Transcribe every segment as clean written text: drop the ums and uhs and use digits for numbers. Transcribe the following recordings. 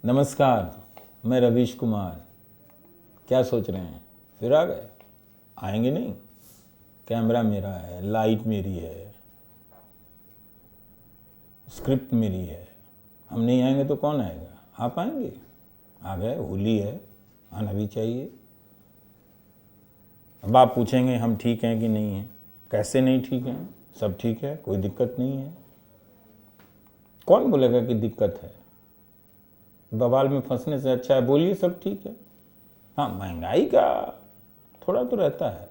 नमस्कार, मैं रवीश कुमार। क्या सोच रहे हैं, फिर आ गए? आएंगे नहीं? कैमरा मेरा है, लाइट मेरी है, स्क्रिप्ट मेरी है। हम नहीं आएंगे तो कौन आएगा? आप आएंगे? आ गए, होली है, आना भी चाहिए। अब आप पूछेंगे हम ठीक हैं कि नहीं हैं। कैसे नहीं ठीक हैं? सब ठीक है, कोई दिक्कत नहीं है। कौन बोलेगा कि दिक्कत है? बवाल में फंसने से अच्छा है बोलिए सब ठीक है। हाँ, महंगाई का थोड़ा तो रहता है,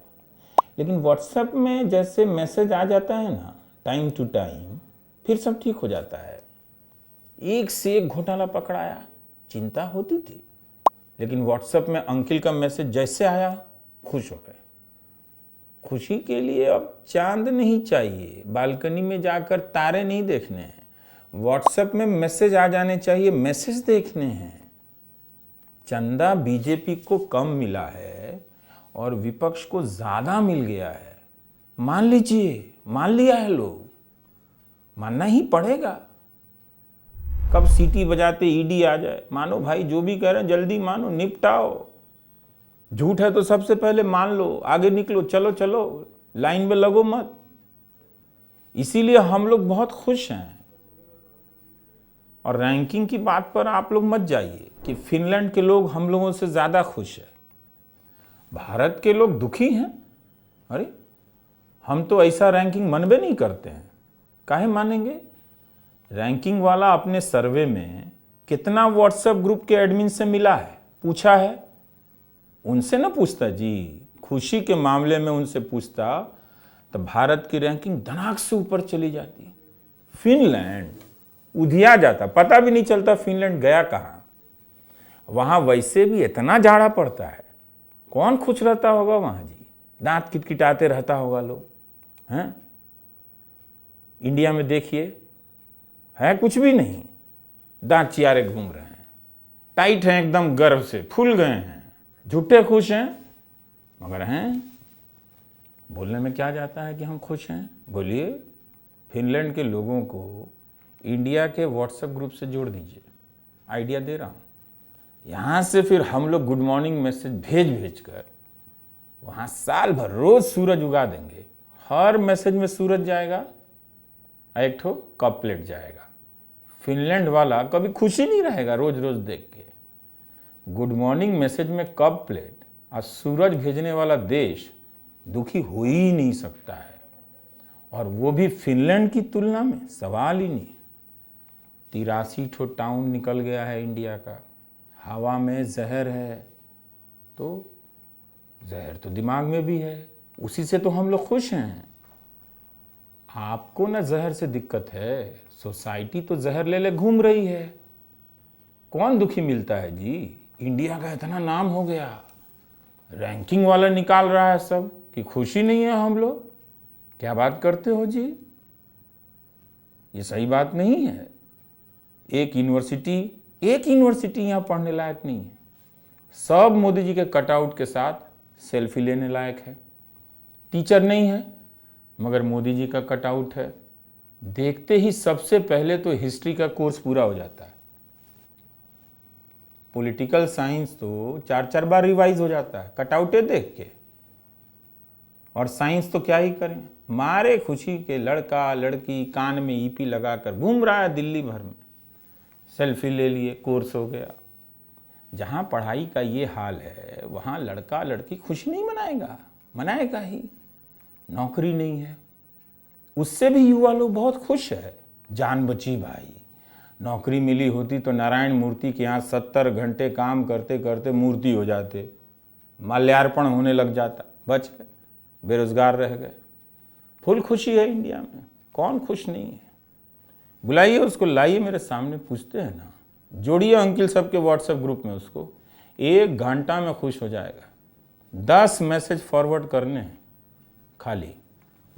लेकिन व्हाट्सएप में जैसे मैसेज आ जाता है ना टाइम टू टाइम, फिर सब ठीक हो जाता है। एक से एक घोटाला पकड़ाया, चिंता होती थी, लेकिन व्हाट्सएप में अंकिल का मैसेज जैसे आया खुश हो गए। खुशी के लिए अब चांद नहीं चाहिए, बालकनी में जाकर तारे नहीं देखने हैं। व्हाट्सएप में मैसेज आ जाने चाहिए, मैसेज देखने हैं। चंदा बीजेपी को कम मिला है और विपक्ष को ज्यादा मिल गया है। मान लीजिए, मान लिया है लोग, मानना ही पड़ेगा। कब सीटी बजाते ईडी आ जाए। मानो भाई, जो भी कह रहे हैं जल्दी मानो, निपटाओ। झूठ है तो सबसे पहले मान लो, आगे निकलो, चलो चलो, लाइन में लगो मत। इसीलिए हम लोग बहुत खुश हैं। और रैंकिंग की बात पर आप लोग मत जाइए कि फिनलैंड के लोग हम लोगों से ज्यादा खुश है, भारत के लोग दुखी हैं। अरे, हम तो ऐसा रैंकिंग मनबे नहीं करते हैं। काहे मानेंगे? रैंकिंग वाला अपने सर्वे में कितना व्हाट्सएप ग्रुप के एडमिन से मिला है पूछा है? उनसे ना पूछता जी, खुशी के मामले में उनसे पूछता तो भारत की रैंकिंग धनाक से ऊपर चली जाती। फिनलैंड उधिया जाता, पता भी नहीं चलता फिनलैंड गया कहां। वहां वैसे भी इतना जाड़ा पड़ता है, कौन खुश रहता होगा वहां जी? दांत किटकिटाते रहता होगा लोग हैं। इंडिया में देखिए, है कुछ भी नहीं, दांत चियारे घूम रहे हैं, टाइट हैं एकदम, गर्व से फूल गए हैं, झूठे खुश हैं। मगर हैं, बोलने में क्या जाता है कि हम खुश हैं? बोलिए। फिनलैंड के लोगों को इंडिया के व्हाट्सएप ग्रुप से जोड़ दीजिए, आइडिया दे रहा हूँ। यहाँ से फिर हम लोग गुड मॉर्निंग मैसेज भेज भेज कर वहाँ साल भर रोज सूरज उगा देंगे। हर मैसेज में सूरज जाएगा, एक ठो कप प्लेट जाएगा। फिनलैंड वाला कभी खुशी नहीं रहेगा रोज रोज देख के। गुड मॉर्निंग मैसेज में कप प्लेट और सूरज भेजने वाला देश दुखी हो ही नहीं सकता है। और वो भी फिनलैंड की तुलना में सवाल ही नहीं। 83 ठो टाउन निकल गया है इंडिया का। हवा में जहर है तो जहर तो दिमाग में भी है, उसी से तो हम लोग खुश हैं। आपको ना जहर से दिक्कत है, सोसाइटी तो जहर ले ले घूम रही है। कौन दुखी मिलता है जी? इंडिया का इतना नाम हो गया, रैंकिंग वाला निकाल रहा है सब कि खुशी नहीं है हम लोग। क्या बात करते हो जी? ये सही बात नहीं है। एक यूनिवर्सिटी यहाँ पढ़ने लायक नहीं है। सब मोदी जी के कटआउट के साथ सेल्फी लेने लायक है। टीचर नहीं है मगर मोदी जी का कटआउट है। देखते ही सबसे पहले तो हिस्ट्री का कोर्स पूरा हो जाता है। पॉलिटिकल साइंस तो 4-4 बार रिवाइज हो जाता है कटआउटे देख के। और साइंस तो क्या ही करें, मारे खुशी के लड़का लड़की कान में ईपी लगाकर घूम रहा है दिल्ली भर में। सेल्फी ले लिए, कोर्स हो गया। जहाँ पढ़ाई का ये हाल है वहाँ लड़का लड़की खुशी नहीं मनाएगा, मनाएगा ही। नौकरी नहीं है, उससे भी युवा लोग बहुत खुश है। जान बची भाई, नौकरी मिली होती तो नारायण मूर्ति के यहाँ 70 घंटे काम करते करते मूर्ति हो जाते, माल्यार्पण होने लग जाता। बच गए, बेरोजगार रह गए। फुल खुशी है इंडिया में, कौन खुश नहीं है? बुलाइए उसको, लाइए मेरे सामने, पूछते हैं ना, जोड़िए अंकिल सबके व्हाट्सएप ग्रुप में उसको, 1 घंटा में खुश हो जाएगा। 10 मैसेज फॉरवर्ड करने हैं खाली,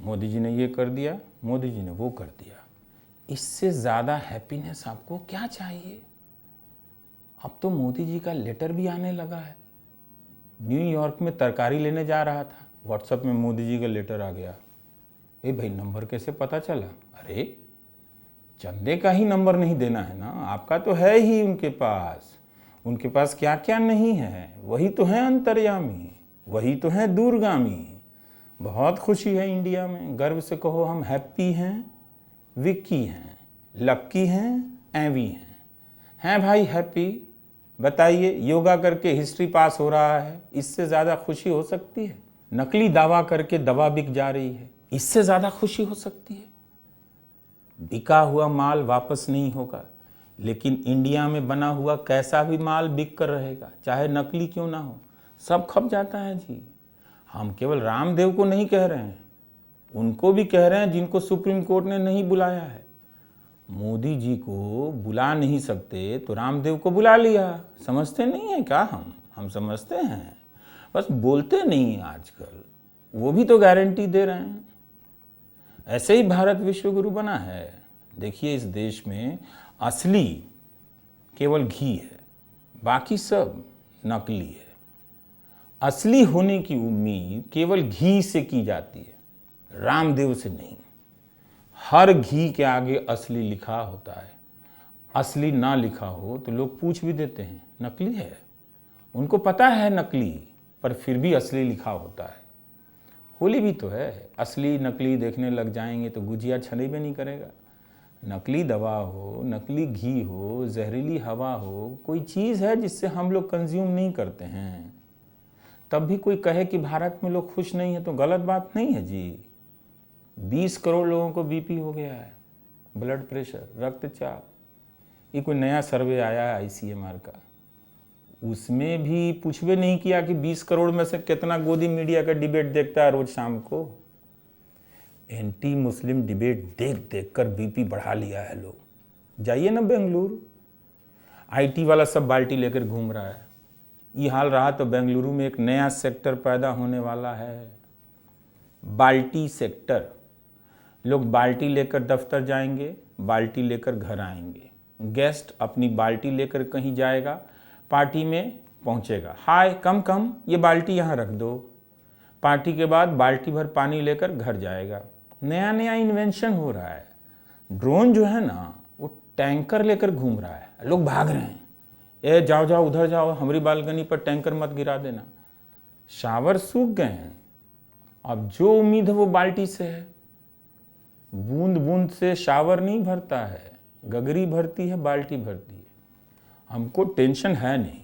मोदी जी ने ये कर दिया, मोदी जी ने वो कर दिया। इससे ज़्यादा हैप्पीनेस आपको क्या चाहिए? अब तो मोदी जी का लेटर भी आने लगा है। न्यूयॉर्क में तरकारी लेने जा रहा था, व्हाट्सएप में मोदी जी का लेटर आ गया। ए भाई, नंबर कैसे पता चला? अरे चंदे का ही नंबर नहीं देना है ना, आपका तो है ही उनके पास क्या क्या नहीं है, वही तो है अंतर्यामी, वही तो है दूरगामी। बहुत खुशी है इंडिया में, गर्व से कहो हम हैप्पी हैं, विक्की हैं, लक्की हैं, एवी हैं भाई हैप्पी। बताइए, योगा करके हिस्ट्री पास हो रहा है, इससे ज़्यादा खुशी हो सकती है? नकली दावा करके दवा बिक जा रही है, इससे ज़्यादा खुशी हो सकती है? बिका हुआ माल वापस नहीं होगा, लेकिन इंडिया में बना हुआ कैसा भी माल बिक कर रहेगा, चाहे नकली क्यों ना हो, सब खप जाता है जी। हम केवल रामदेव को नहीं कह रहे हैं, उनको भी कह रहे हैं जिनको सुप्रीम कोर्ट ने नहीं बुलाया है। मोदी जी को बुला नहीं सकते तो रामदेव को बुला लिया। समझते नहीं है क्या? हम समझते हैं, बस बोलते नहीं आजकल। वो भी तो गारंटी दे रहे हैं। ऐसे ही भारत विश्व गुरु बना है। देखिए, इस देश में असली केवल घी है, बाकी सब नकली है। असली होने की उम्मीद केवल घी से की जाती है, रामदेव से नहीं। हर घी के आगे असली लिखा होता है। असली ना लिखा हो तो लोग पूछ भी देते हैं नकली है। उनको पता है नकली, पर फिर भी असली लिखा होता है। होली भी तो है, असली नकली देखने लग जाएंगे तो गुजिया छनेबे नहीं करेगा। नकली दवा हो, नकली घी हो, जहरीली हवा हो, कोई चीज़ है जिससे हम लोग कंज्यूम नहीं करते हैं, तब भी कोई कहे कि भारत में लोग खुश नहीं है तो गलत बात नहीं है जी। 20 करोड़ लोगों को बीपी हो गया है, ब्लड प्रेशर, रक्तचाप। ये कोई नया सर्वे आया है ICMR का, उसमें भी पूछबे नहीं किया कि 20 करोड़ में से कितना गोदी मीडिया का डिबेट देखता है रोज शाम को। एंटी मुस्लिम डिबेट देख देख कर बीपी बढ़ा लिया है लोग। जाइए ना बेंगलुरु, IT वाला सब बाल्टी लेकर घूम रहा है। ये हाल रहा तो बेंगलुरु में एक नया सेक्टर पैदा होने वाला है, बाल्टी सेक्टर। लोग बाल्टी लेकर दफ्तर जाएंगे, बाल्टी लेकर घर आएंगे। गेस्ट अपनी बाल्टी लेकर कहीं जाएगा, पार्टी में पहुंचेगा, हाय कम ये बाल्टी यहाँ रख दो। पार्टी के बाद बाल्टी भर पानी लेकर घर जाएगा। नया नया इन्वेंशन हो रहा है। ड्रोन जो है ना, वो टैंकर लेकर घूम रहा है, लोग भाग रहे हैं, ए जाओ जाओ उधर जाओ, हमारी बालकनी पर टैंकर मत गिरा देना। शावर सूख गए हैं, अब जो उम्मीद है वो बाल्टी से है। बूंद बूंद से शावर नहीं भरता है, गगरी भरती है, बाल्टी भरती है। हमको टेंशन है नहीं,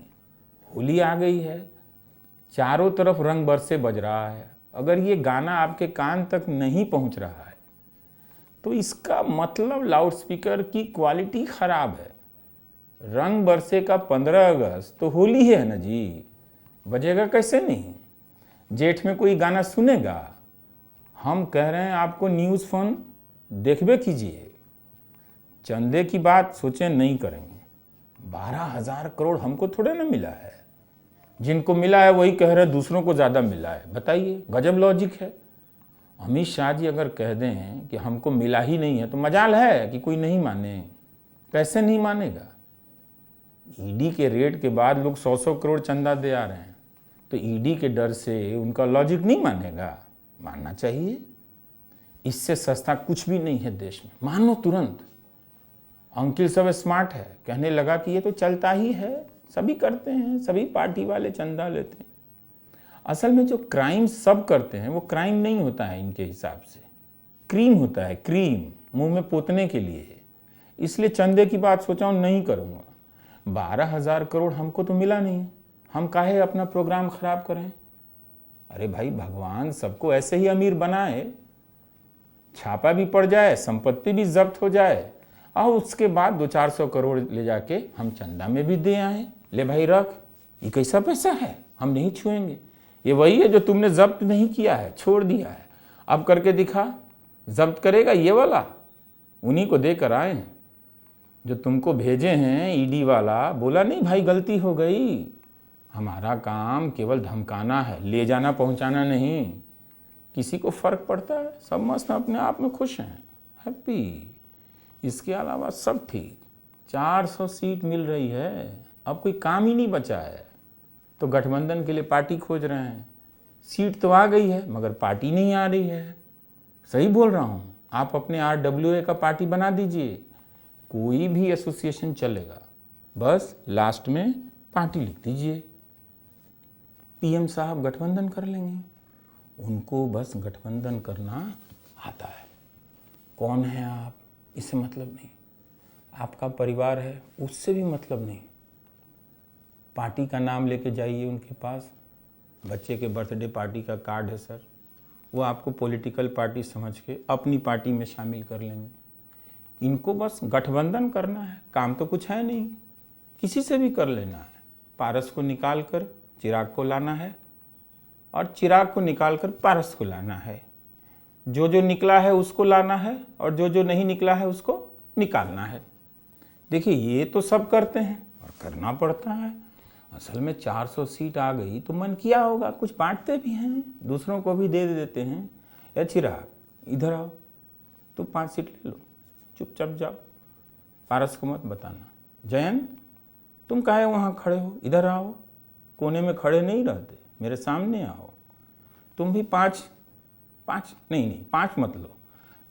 होली आ गई है, चारों तरफ रंग बरसे बज रहा है। अगर ये गाना आपके कान तक नहीं पहुंच रहा है तो इसका मतलब लाउडस्पीकर की क्वालिटी खराब है। रंग बरसे का 15 अगस्त तो होली है ना जी, बजेगा कैसे नहीं? जेठ में कोई गाना सुनेगा? हम कह रहे हैं आपको न्यूज़ फोन देखबे कीजिए। चंदे की बात सोचें नहीं करेंगे। 12,000 करोड़ हमको थोड़े ना मिला है, जिनको मिला है वही कह रहे हैं दूसरों को ज़्यादा मिला है। बताइए, गजब लॉजिक है। अमित शाह जी अगर कह दें कि हमको मिला ही नहीं है तो मजाल है कि कोई नहीं माने। कैसे नहीं मानेगा? ईडी के रेड के बाद लोग 100-100 करोड़ चंदा दे आ रहे हैं, तो ईडी के डर से उनका लॉजिक नहीं मानेगा? मानना चाहिए। इससे सस्ता कुछ भी नहीं है देश में, मानो तुरंत। अंकिल सब स्मार्ट है, कहने लगा कि ये तो चलता ही है, सभी करते हैं, सभी पार्टी वाले चंदा लेते हैं। असल में जो क्राइम सब करते हैं वो क्राइम नहीं होता है इनके हिसाब से, क्रीम होता है, क्रीम मुंह में पोतने के लिए। इसलिए चंदे की बात सोचा हूँ नहीं करूँगा। 12,000 करोड़ हमको तो मिला नहीं, हम काहे अपना प्रोग्राम खराब करें? अरे भाई, भगवान सबको ऐसे ही अमीर बनाए, छापा भी पड़ जाए, संपत्ति भी जब्त हो जाए, और उसके बाद 200-400 करोड़ ले जाके हम चंदा में भी दे आए। ले भाई रख, ये कैसा पैसा है, हम नहीं छुएंगे। ये वही है जो तुमने जब्त नहीं किया है, छोड़ दिया है, अब करके दिखा। जब्त करेगा ये वाला, उन्हीं को देकर आए हैं जो तुमको भेजे हैं। ईडी वाला बोला नहीं भाई गलती हो गई, हमारा काम केवल धमकाना है, ले जाना पहुंचाना नहीं। किसी को फर्क पड़ता है? सब मस्त अपने आप में खुश हैं, हैप्पी। इसके अलावा सब ठीक। 400 सीट मिल रही है, अब कोई काम ही नहीं बचा है, तो गठबंधन के लिए पार्टी खोज रहे हैं। सीट तो आ गई है मगर पार्टी नहीं आ रही है। सही बोल रहा हूँ, आप अपने RWA का पार्टी बना दीजिए, कोई भी एसोसिएशन चलेगा, बस लास्ट में पार्टी लिख दीजिए। पीएम साहब गठबंधन कर लेंगे, उनको बस गठबंधन करना आता है। कौन है आप, इससे मतलब नहीं। आपका परिवार है, उससे भी मतलब नहीं। पार्टी का नाम लेके जाइए उनके पास, बच्चे के बर्थडे पार्टी का कार्ड है सर, वो आपको पॉलिटिकल पार्टी समझ के अपनी पार्टी में शामिल कर लेंगे। इनको बस गठबंधन करना है, काम तो कुछ है नहीं, किसी से भी कर लेना है। पारस को निकाल कर चिराग को लाना है और चिराग को निकाल कर पारस को लाना है। जो जो निकला है उसको लाना है और जो जो नहीं निकला है उसको निकालना है। देखिए ये तो सब करते हैं और करना पड़ता है। असल में 400 सीट आ गई तो मन किया होगा कुछ बांटते भी हैं, दूसरों को भी दे देते हैं। या चिराग इधर आओ, तो 5 सीट ले लो, चुपचाप जाओ, पारस को मत बताना। जयंत तुम काहे वहाँ खड़े हो, इधर आओ, कोने में खड़े नहीं रहते, मेरे सामने आओ। तुम भी 5 नहीं 5 मत लो,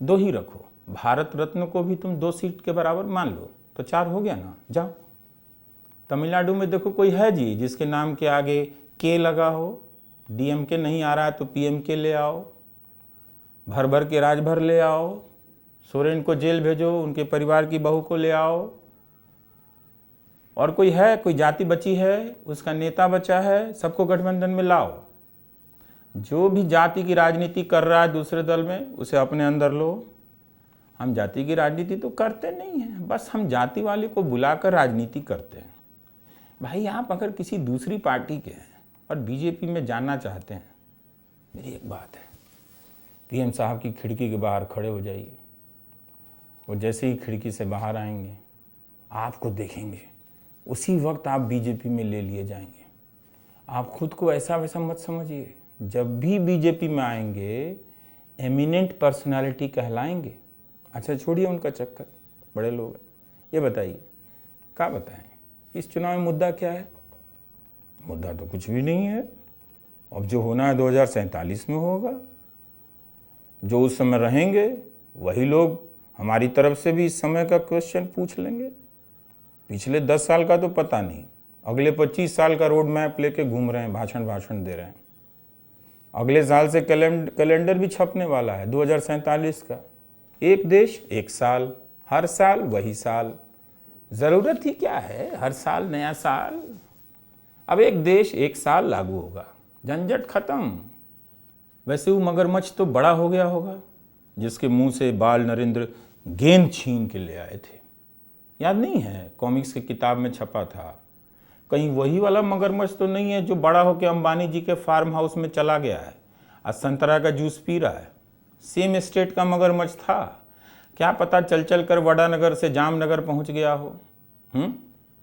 2 ही रखो। भारत रत्न को भी तुम 2 सीट के बराबर मान लो, तो 4 हो गया ना, जाओ। तमिलनाडु में देखो कोई है जी जिसके नाम के आगे के लगा हो, डीएमके नहीं आ रहा है तो पीएमके ले आओ, भर भर के राजभर ले आओ, सोरेन को जेल भेजो, उनके परिवार की बहू को ले आओ। और कोई है, कोई जाति बची है, उसका नेता बचा है, सबको गठबंधन में लाओ। जो भी जाति की राजनीति कर रहा है दूसरे दल में, उसे अपने अंदर लो। हम जाति की राजनीति तो करते नहीं हैं, बस हम जाति वाले को बुलाकर राजनीति करते हैं। भाई आप अगर किसी दूसरी पार्टी के हैं और बीजेपी में जाना चाहते हैं, मेरी एक बात है, पीएम साहब की खिड़की के बाहर खड़े हो जाइए। वो जैसे ही खिड़की से बाहर आएंगे, आपको देखेंगे, उसी वक्त आप बीजेपी में ले लिए जाएंगे। आप खुद को ऐसा वैसा मत समझिए। जब भी बीजेपी में आएंगे एमिनेंट पर्सनालिटी कहलाएंगे। अच्छा छोड़िए उनका चक्कर, बड़े लोग हैं। ये बताइए, क्या बताएं, इस चुनाव में मुद्दा क्या है? मुद्दा तो कुछ भी नहीं है। अब जो होना है 2047 में होगा। जो उस समय रहेंगे वही लोग हमारी तरफ से भी इस समय का क्वेश्चन पूछ लेंगे। पिछले 10 साल का तो पता नहीं, अगले 25 साल का रोड मैप लेके घूम रहे हैं, भाषण दे रहे हैं। अगले साल से कैलेंडर भी छपने वाला है 2047 का। एक देश एक साल, हर साल वही साल। ज़रूरत ही क्या है हर साल नया साल। अब एक देश एक साल लागू होगा, झंझट खत्म। वैसे वो मगरमच्छ तो बड़ा हो गया होगा जिसके मुंह से बाल नरेंद्र गेंद छीन के ले आए थे, याद नहीं है? कॉमिक्स की किताब में छपा था। कहीं वही वाला मगरमच्छ तो नहीं है जो बड़ा होकर अंबानी जी के फार्म हाउस में चला गया है, आज संतरा का जूस पी रहा है? सेम स्टेट का मगरमच्छ था, क्या पता चल चल कर वडानगर से जामनगर पहुंच गया हो।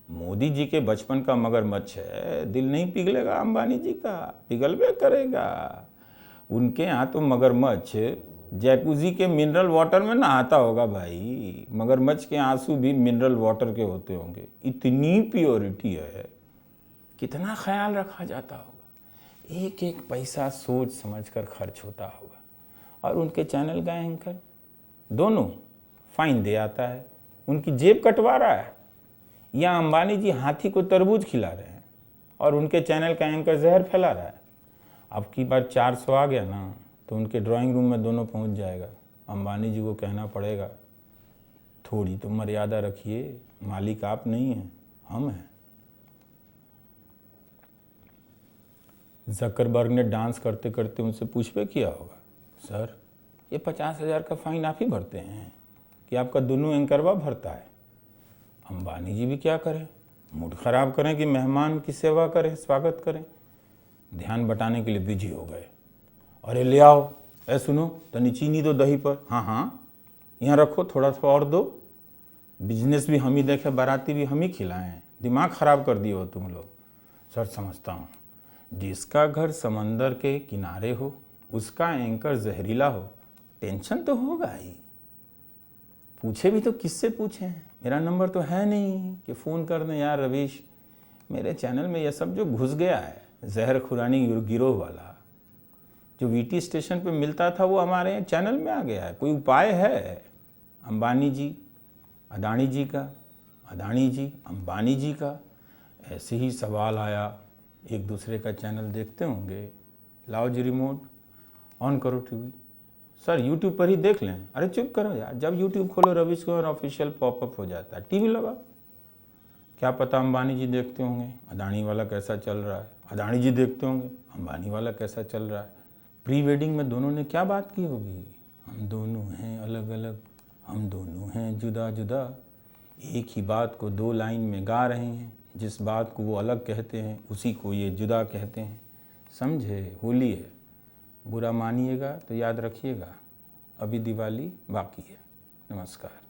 मोदी जी के बचपन का मगरमच्छ है, दिल नहीं पिघलेगा अंबानी जी का? पिघलबे करेगा। उनके यहाँ तो मगरमच्छ जैकुजी के मिनरल वाटर में नहाता होगा भाई। मगरमच्छ के आंसू भी मिनरल वाटर के होते होंगे, इतनी प्योरिटी है। कितना ख्याल रखा जाता होगा, एक एक पैसा सोच समझ कर खर्च होता होगा। और उनके चैनल का एंकर दोनों फाइन दे आता है, उनकी जेब कटवा रहा है, या अंबानी जी हाथी को तरबूज खिला रहे हैं और उनके चैनल का एंकर जहर फैला रहा है। अब की बार 400 आ गया ना तो उनके ड्राइंग रूम में दोनों पहुंच जाएगा। अंबानी जी को कहना पड़ेगा थोड़ी तो मर्यादा रखिए, मालिक आप नहीं हैं, हम हैं। जकरबर्ग ने डांस करते करते उनसे पूछबे किया होगा, सर ये 50,000 का फाइन आप ही भरते हैं कि आपका दोनों एंकरवा भरता है? अंबानी जी भी क्या करें, मूड खराब करें कि मेहमान की सेवा करें, स्वागत करें? ध्यान बटाने के लिए बिजी हो गए। अरे ले आओ, ए सुनो तनी चीनी दो दही पर, हाँ हाँ यहाँ रखो, थोड़ा सा और दो। बिजनेस भी हम ही देखे, बाराती भी हम ही खिलाएं, दिमाग ख़राब कर दिए हो तुम लोग। सर समझता हूँ, जिसका घर समंदर के किनारे हो उसका एंकर जहरीला हो, टेंशन तो होगा ही। पूछे भी तो किससे पूछें, मेरा नंबर तो है नहीं कि फ़ोन कर दें यार रवीश मेरे चैनल में यह सब जो घुस गया है जहर खुरानी गिरोह वाला, जो वीटी स्टेशन पे मिलता था वो हमारे चैनल में आ गया है। कोई उपाय है? अंबानी जी अडानी जी का, अडानी जी, अंबानी जी का। ऐसे ही सवाल आया, एक दूसरे का चैनल देखते होंगे, लाओ जी रिमोट, ऑन करो टीवी। सर यूट्यूब पर ही देख लें। अरे चुप करो यार, जब यूट्यूब खोलो रविश कुमार ऑफिशियल पॉपअप हो जाता है, टीवी लगाओ। क्या पता अंबानी जी देखते होंगे अडानी वाला कैसा चल रहा है, अडानी जी देखते होंगे अंबानी वाला कैसा चल रहा है। प्री वेडिंग में दोनों ने क्या बात की होगी, हम दोनों हैं अलग अलग, हम दोनों हैं जुदा जुदा। एक ही बात को 2 लाइन में गा रहे हैं, जिस बात को वो अलग कहते हैं उसी को ये जुदा कहते हैं। समझे, होली है, बुरा मानिएगा तो याद रखिएगा, अभी दिवाली बाकी है। नमस्कार।